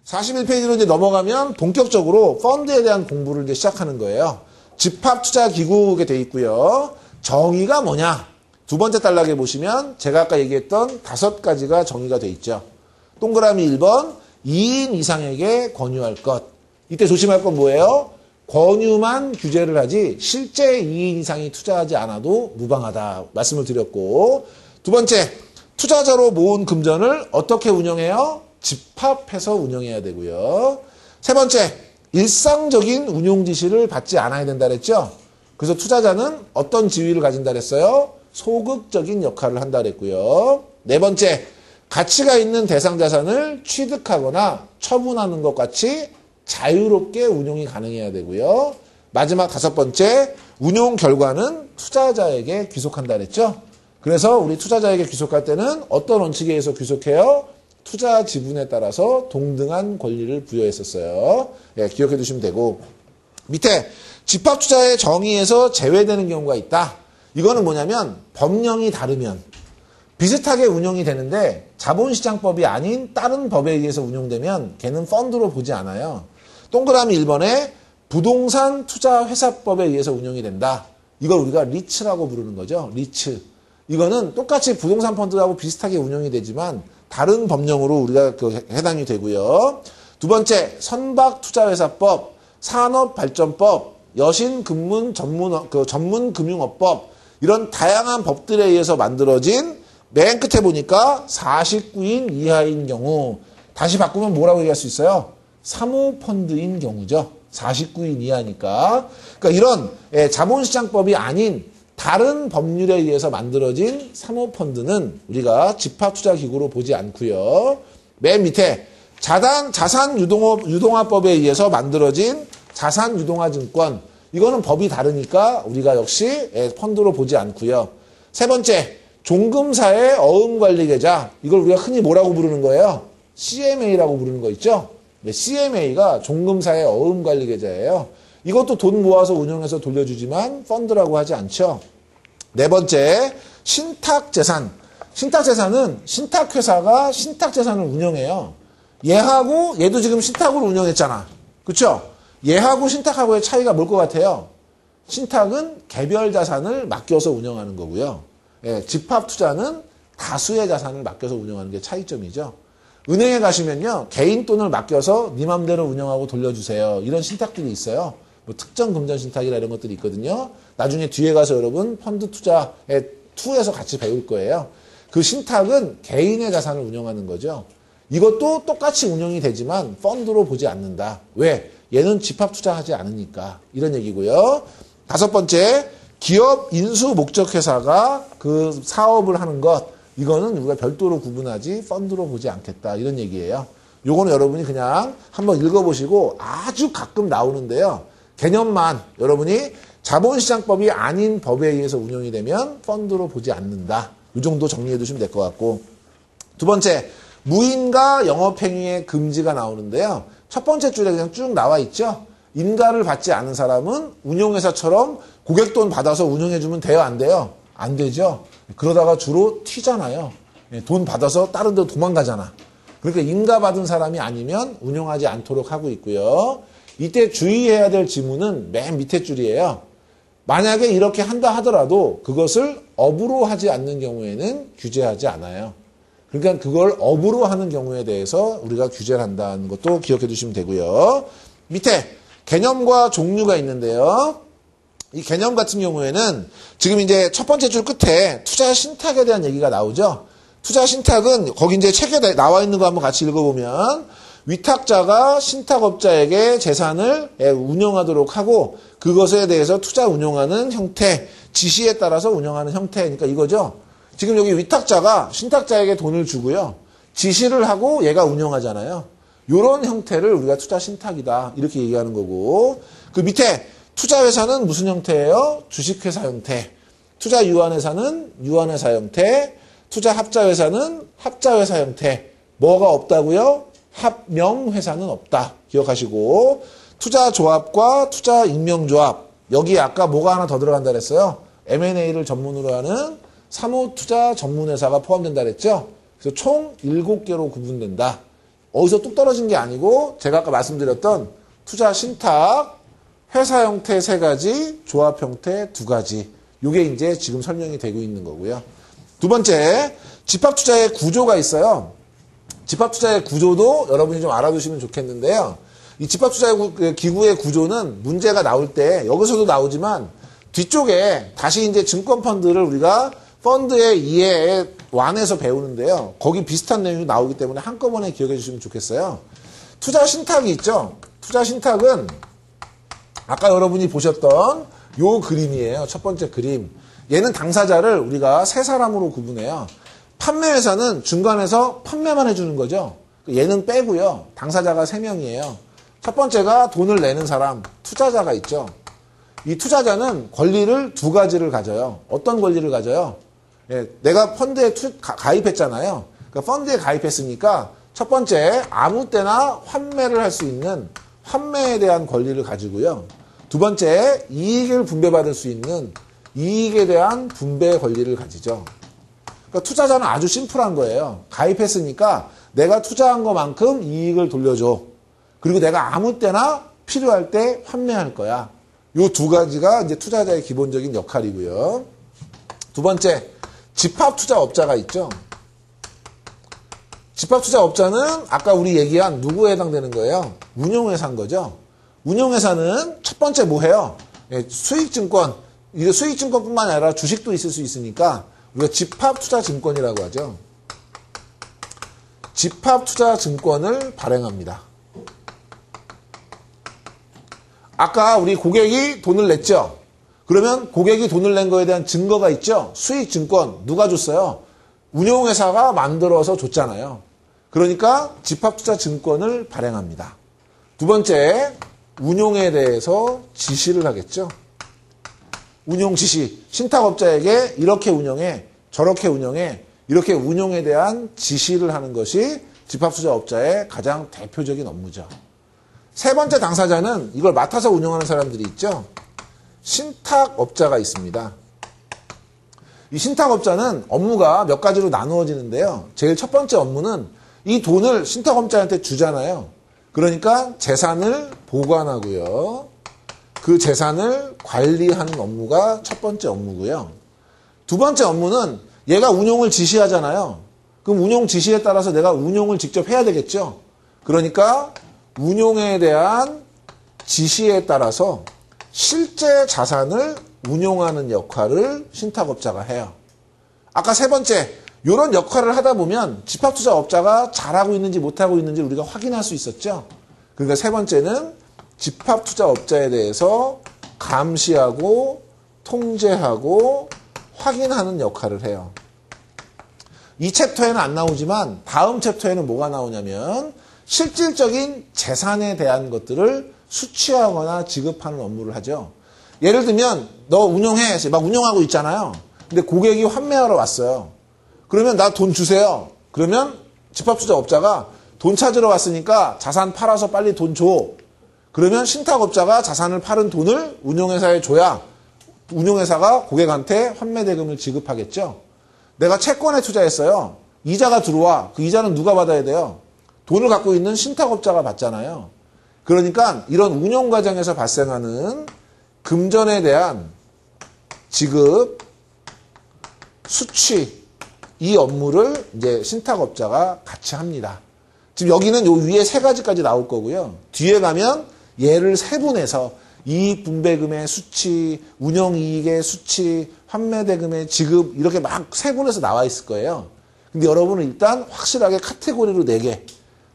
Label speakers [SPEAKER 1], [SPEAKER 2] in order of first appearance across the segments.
[SPEAKER 1] 41페이지로 이제 넘어가면 본격적으로 펀드에 대한 공부를 이제 시작하는 거예요. 집합투자기구에 돼 있고요. 정의가 뭐냐? 두 번째 단락에 보시면 제가 아까 얘기했던 5가지가 정의가 돼 있죠. 동그라미 1번, 2인 이상에게 권유할 것. 이때 조심할 건 뭐예요? 권유만 규제를 하지 실제 2인 이상이 투자하지 않아도 무방하다 말씀을 드렸고, 두 번째, 투자자로 모은 금전을 어떻게 운영해요? 집합해서 운영해야 되고요. 세 번째, 일상적인 운용 지시를 받지 않아야 된다 그랬죠. 그래서 투자자는 어떤 지위를 가진다 그랬어요? 소극적인 역할을 한다 그랬고요. 네 번째, 가치가 있는 대상 자산을 취득하거나 처분하는 것 같이 자유롭게 운용이 가능해야 되고요. 마지막 5번째, 운용 결과는 투자자에게 귀속한다 그랬죠. 그래서 우리 투자자에게 귀속할 때는 어떤 원칙에 의해서 귀속해요? 투자 지분에 따라서 동등한 권리를 부여했었어요. 예, 기억해 두시면 되고, 밑에 집합투자의 정의에서 제외되는 경우가 있다. 이거는 뭐냐면 법령이 다르면 비슷하게 운영이 되는데 자본시장법이 아닌 다른 법에 의해서 운용되면 걔는 펀드로 보지 않아요. 동그라미 1번에 부동산 투자회사법에 의해서 운영이 된다. 이걸 우리가 리츠라고 부르는 거죠. 리츠. 이거는 똑같이 부동산 펀드하고 비슷하게 운영이 되지만 다른 법령으로 우리가 해당이 되고요. 두 번째, 선박투자회사법, 산업발전법, 여신금문 전문금융업법, 이런 다양한 법들에 의해서 만들어진, 맨 끝에 보니까 49인 이하인 경우, 다시 바꾸면 뭐라고 얘기할 수 있어요? 사모펀드인 경우죠. 49인 이하니까. 그러니까 이런 자본시장법이 아닌 다른 법률에 의해서 만들어진 사모펀드는 우리가 집합투자기구로 보지 않고요. 맨 밑에 자산유동화법에 의해서 만들어진 자산유동화증권, 이거는 법이 다르니까 우리가 역시 펀드로 보지 않고요. 세 번째, 종금사의 어음관리계좌, 이걸 우리가 흔히 뭐라고 부르는 거예요? CMA라고 부르는 거 있죠? 네, CMA가 종금사의 어음관리계좌예요. 이것도 돈 모아서 운영해서 돌려주지만 펀드라고 하지 않죠. 네 번째, 신탁재산. 신탁재산은 신탁회사가 신탁재산을 운영해요. 얘도 지금 신탁으로 운영했잖아. 그렇죠? 얘하고 신탁하고의 차이가 뭘 것 같아요? 신탁은 개별 자산을 맡겨서 운영하는 거고요. 예, 집합투자는 다수의 자산을 맡겨서 운영하는 게 차이점이죠. 은행에 가시면요, 개인 돈을 맡겨서 네 맘대로 운영하고 돌려주세요. 이런 신탁들이 있어요. 뭐 특정 금전 신탁이나 이런 것들이 있거든요. 나중에 뒤에 가서 여러분 펀드 투자에 2에서 같이 배울 거예요. 그 신탁은 개인의 자산을 운영하는 거죠. 이것도 똑같이 운영이 되지만 펀드로 보지 않는다. 왜? 얘는 집합 투자하지 않으니까. 이런 얘기고요. 5번째, 기업 인수 목적회사가 그 사업을 하는 것, 이거는 우리가 별도로 구분하지 펀드로 보지 않겠다. 이런 얘기예요. 요거는 여러분이 그냥 한번 읽어보시고 아주 가끔 나오는데요. 개념만 여러분이 자본시장법이 아닌 법에 의해서 운영이 되면 펀드로 보지 않는다. 이 정도 정리해 두시면 될 것 같고. 두 번째, 무인가 영업행위의 금지가 나오는데요. 첫 번째 줄에 그냥 쭉 나와 있죠. 인가를 받지 않은 사람은 운용회사처럼 고객 돈 받아서 운영해주면 돼요? 안 돼요? 안 되죠. 그러다가 주로 튀잖아요. 돈 받아서 다른 데 도망가잖아. 그러니까 인가받은 사람이 아니면 운영하지 않도록 하고 있고요. 이때 주의해야 될 지문은 맨 밑에 줄이에요. 만약에 이렇게 한다 하더라도 그것을 업으로 하지 않는 경우에는 규제하지 않아요. 그러니까 그걸 업으로 하는 경우에 대해서 우리가 규제를 한다는 것도 기억해 두시면 되고요. 밑에 개념과 종류가 있는데요. 이 개념 같은 경우에는 지금 이제 첫 번째 줄 끝에 투자 신탁에 대한 얘기가 나오죠. 투자 신탁은 거기 이제 책에 나와 있는 거 한번 같이 읽어보면 위탁자가 신탁업자에게 재산을 운영하도록 하고 그것에 대해서 투자 운용하는 형태, 지시에 따라서 운영하는 형태니까 이거죠. 지금 여기 위탁자가 신탁자에게 돈을 주고요. 지시를 하고 얘가 운영하잖아요. 이런 형태를 우리가 투자 신탁이다. 이렇게 얘기하는 거고. 그 밑에 투자회사는 무슨 형태예요? 주식회사 형태. 투자 유한회사는 유한회사 형태. 투자 합자회사는 합자회사 형태. 뭐가 없다고요? 합명회사는 없다. 기억하시고. 투자조합과 투자익명조합. 여기 아까 뭐가 하나 더 들어간다 그랬어요? M&A를 전문으로 하는 사모투자 전문회사가 포함된다 그랬죠? 그래서 총 7개로 구분된다. 어디서 뚝 떨어진 게 아니고 제가 아까 말씀드렸던 투자 신탁, 회사 형태 3가지, 조합 형태 2가지. 이게 이제 지금 설명이 되고 있는 거고요. 두 번째, 집합투자의 구조가 있어요. 집합투자의 구조도 여러분이 좀 알아두시면 좋겠는데요. 이 집합투자의 기구의 구조는 문제가 나올 때 여기서도 나오지만 뒤쪽에 다시 이제 증권펀드를 우리가 펀드의 2에 완에서 배우는데요. 거기 비슷한 내용이 나오기 때문에 한꺼번에 기억해 주시면 좋겠어요. 투자 신탁이 있죠. 투자 신탁은 아까 여러분이 보셨던 요 그림이에요. 첫 번째 그림. 얘는 당사자를 우리가 3사람으로 구분해요. 판매회사는 중간에서 판매만 해주는 거죠. 얘는 빼고요. 당사자가 3명이에요. 첫 번째가 돈을 내는 사람, 투자자가 있죠. 이 투자자는 권리를 2가지를 가져요. 어떤 권리를 가져요? 예, 내가 펀드에 가입했잖아요. 그러니까 펀드에 가입했으니까 첫 번째 아무 때나 환매를 할 수 있는 환매에 대한 권리를 가지고요. 두 번째 이익을 분배받을 수 있는 이익에 대한 분배 권리를 가지죠. 그러니까 투자자는 아주 심플한 거예요. 가입했으니까 내가 투자한 것만큼 이익을 돌려줘. 그리고 내가 아무 때나 필요할 때 환매할 거야. 요 2가지가 이제 투자자의 기본적인 역할이고요. 두 번째, 집합투자업자가 있죠. 집합투자업자는 아까 우리 얘기한 누구에 해당되는 거예요? 운용회사인 거죠. 운용회사는 첫 번째 뭐 해요? 예, 수익증권. 이게 수익증권뿐만 아니라 주식도 있을 수 있으니까 우리가 집합투자증권이라고 하죠. 집합투자증권을 발행합니다. 아까 우리 고객이 돈을 냈죠. 그러면 고객이 돈을 낸 거에 대한 증거가 있죠. 수익증권 누가 줬어요? 운용회사가 만들어서 줬잖아요. 그러니까 집합투자증권을 발행합니다. 두 번째, 운용에 대해서 지시를 하겠죠. 운용 지시. 신탁업자에게 이렇게 운영해, 저렇게 운영해, 이렇게 운용에 대한 지시를 하는 것이 집합투자업자의 가장 대표적인 업무죠. 세 번째 당사자는 이걸 맡아서 운영하는 사람들이 있죠. 신탁업자가 있습니다. 이 신탁업자는 업무가 몇 가지로 나누어지는데요. 제일 첫 번째 업무는 이 돈을 신탁업자한테 주잖아요. 그러니까 재산을 보관하고요. 그 재산을 관리하는 업무가 첫 번째 업무고요. 두 번째 업무는 얘가 운용을 지시하잖아요. 그럼 운용 지시에 따라서 내가 운용을 직접 해야 되겠죠. 그러니까 운용에 대한 지시에 따라서 실제 자산을 운용하는 역할을 신탁업자가 해요. 아까 세 번째, 이런 역할을 하다 보면 집합투자업자가 잘하고 있는지 못하고 있는지 우리가 확인할 수 있었죠. 그러니까 세 번째는 집합투자업자에 대해서 감시하고 통제하고 확인하는 역할을 해요. 이 챕터에는 안 나오지만 다음 챕터에는 뭐가 나오냐면 실질적인 재산에 대한 것들을 수취하거나 지급하는 업무를 하죠. 예를 들면 너 운용해. 막 운용하고 있잖아요. 근데 고객이 환매하러 왔어요. 그러면 나 돈 주세요. 그러면 집합투자업자가 돈 찾으러 왔으니까 자산 팔아서 빨리 돈 줘. 그러면 신탁업자가 자산을 팔은 돈을 운용회사에 줘야 운용회사가 고객한테 환매대금을 지급하겠죠. 내가 채권에 투자했어요. 이자가 들어와. 그 이자는 누가 받아야 돼요? 돈을 갖고 있는 신탁업자가 받잖아요. 그러니까 이런 운용 과정에서 발생하는 금전에 대한 지급, 수취, 이 업무를 이제 신탁업자가 같이 합니다. 지금 여기는 요 위에 3가지까지 나올 거고요. 뒤에 가면 얘를 세분해서 이익 분배금의 수취, 운영이익의 수취, 환매대금의 지급 이렇게 막 세분해서 나와 있을 거예요. 근데 여러분은 일단 확실하게 카테고리로 4개.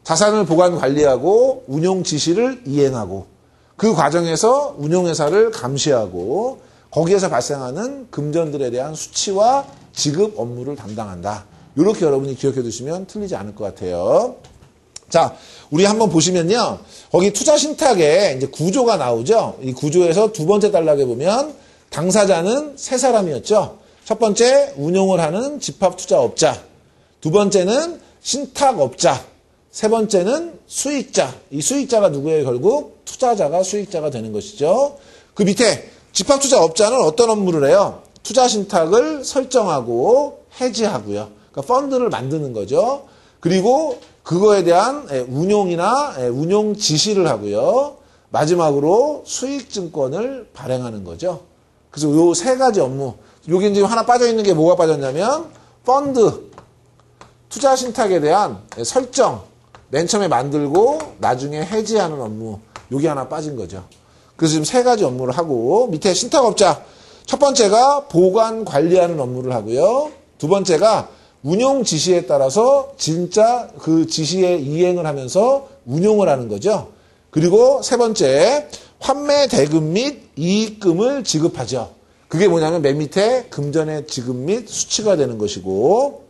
[SPEAKER 1] 자산을 보관 관리하고 운용 지시를 이행하고 그 과정에서 운용회사를 감시하고 거기에서 발생하는 금전들에 대한 수취와 지급 업무를 담당한다. 이렇게 여러분이 기억해 두시면 틀리지 않을 것 같아요. 자, 우리 한번 보시면요. 거기 투자신탁에 이제 구조가 나오죠. 이 구조에서 두 번째 단락에 보면 당사자는 3사람이었죠. 첫 번째 운용을 하는 집합투자업자. 두 번째는 신탁업자. 세 번째는 수익자. 이 수익자가 누구예요? 결국 투자자가 수익자가 되는 것이죠. 그 밑에 집합투자업자는 어떤 업무를 해요? 투자신탁을 설정하고 해지하고요. 그러니까 펀드를 만드는 거죠. 그리고 그거에 대한 운용이나 운용 지시를 하고요. 마지막으로 수익증권을 발행하는 거죠. 그래서 요 세 가지 업무. 여기 지금 하나 빠져 있는 게 뭐가 빠졌냐면 펀드 투자 신탁에 대한 설정, 맨 처음에 만들고 나중에 해지하는 업무. 요게 하나 빠진 거죠. 그래서 지금 세 가지 업무를 하고 밑에 신탁업자 첫 번째가 보관 관리하는 업무를 하고요. 두 번째가 운용 지시에 따라서 진짜 그 지시에 이행을 하면서 운용을 하는 거죠. 그리고 세 번째 환매 대금 및 이익금을 지급하죠. 그게 뭐냐면 맨 밑에 금전의 지급 및 수취가 되는 것이고,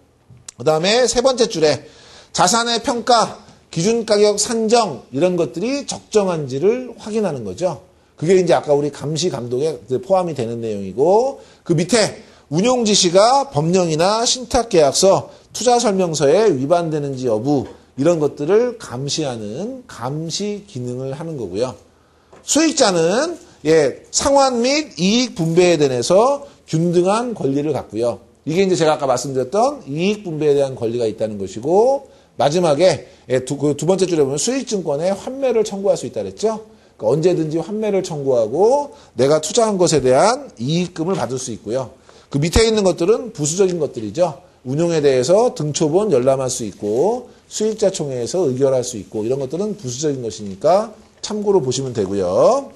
[SPEAKER 1] 그 다음에 세 번째 줄에 자산의 평가, 기준가격 산정 이런 것들이 적정한지를 확인하는 거죠. 그게 이제 아까 우리 감시 감독에 포함이 되는 내용이고, 그 밑에 운용 지시가 법령이나 신탁계약서, 투자설명서에 위반되는지 여부 이런 것들을 감시하는 감시 기능을 하는 거고요. 수익자는 상환 및 이익 분배에 대해서 균등한 권리를 갖고요. 이게 이제 제가 아까 말씀드렸던 이익 분배에 대한 권리가 있다는 것이고, 마지막에 두 번째 줄에 보면 수익증권에 환매를 청구할 수 있다 그랬죠. 그러니까 언제든지 환매를 청구하고 내가 투자한 것에 대한 이익금을 받을 수 있고요. 그 밑에 있는 것들은 부수적인 것들이죠. 운용에 대해서 등초본 열람할 수 있고 수익자 총회에서 의결할 수 있고 이런 것들은 부수적인 것이니까 참고로 보시면 되고요.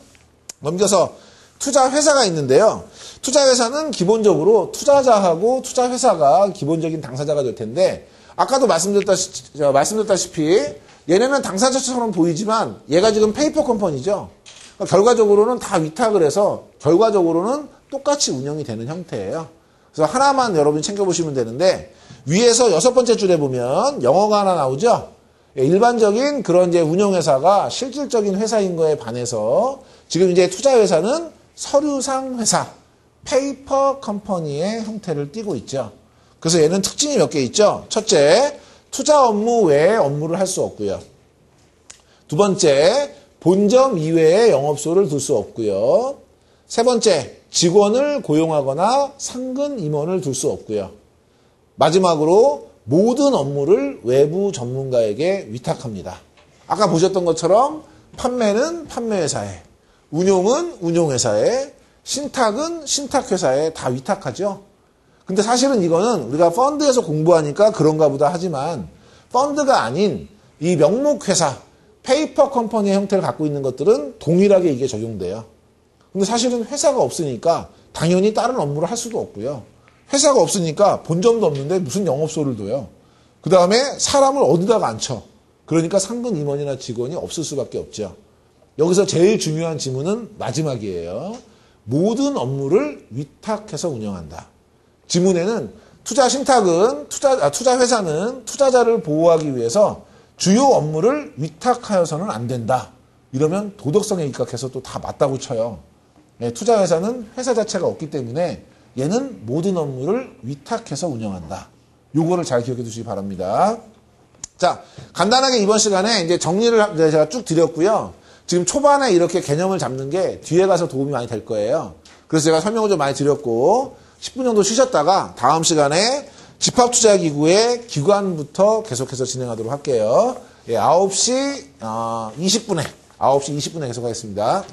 [SPEAKER 1] 넘겨서 투자회사가 있는데요. 투자회사는 기본적으로 투자자하고 투자회사가 기본적인 당사자가 될 텐데, 아까도 말씀드렸다시피 얘네는 당사자처럼 보이지만 얘가 지금 페이퍼 컴퍼니죠. 그러니까 결과적으로는 다 위탁을 해서 결과적으로는 똑같이 운영이 되는 형태예요. 그래서 하나만 여러분이 챙겨보시면 되는데, 위에서 6번째 줄에 보면 영어가 하나 나오죠. 일반적인 그런 이제 운영회사가 실질적인 회사인 거에 반해서 지금 이제 투자회사는 서류상 회사, 페이퍼 컴퍼니의 형태를 띠고 있죠. 그래서 얘는 특징이 몇 개 있죠. 첫째, 투자 업무 외에 업무를 할 수 없고요. 두 번째, 본점 이외에 영업소를 둘 수 없고요. 세 번째, 직원을 고용하거나 상근 임원을 둘 수 없고요. 마지막으로 모든 업무를 외부 전문가에게 위탁합니다. 아까 보셨던 것처럼 판매는 판매회사에, 운용은 운용회사에, 신탁은 신탁회사에 다 위탁하죠. 근데 사실은 이거는 우리가 펀드에서 공부하니까 그런가 보다 하지만 펀드가 아닌 이 명목회사, 페이퍼 컴퍼니의 형태를 갖고 있는 것들은 동일하게 이게 적용돼요. 근데 사실은 회사가 없으니까 당연히 다른 업무를 할 수도 없고요. 회사가 없으니까 본점도 없는데 무슨 영업소를 둬요. 그 다음에 사람을 어디다가 앉혀. 그러니까 상근 임원이나 직원이 없을 수밖에 없죠. 여기서 제일 중요한 지문은 마지막이에요. 모든 업무를 위탁해서 운영한다. 지문에는 투자회사는 투자자를 보호하기 위해서 주요 업무를 위탁하여서는 안 된다. 이러면 도덕성에 입각해서 또 다 맞다고 쳐요. 투자회사는 회사 자체가 없기 때문에 얘는 모든 업무를 위탁해서 운영한다. 요거를 잘 기억해 두시기 바랍니다. 자, 간단하게 이번 시간에 이제 정리를 제가 쭉 드렸고요. 지금 초반에 이렇게 개념을 잡는 게 뒤에 가서 도움이 많이 될 거예요. 그래서 제가 설명을 좀 많이 드렸고 10분 정도 쉬셨다가 다음 시간에 집합투자기구의 기관부터 계속해서 진행하도록 할게요. 9시 20분에 계속하겠습니다.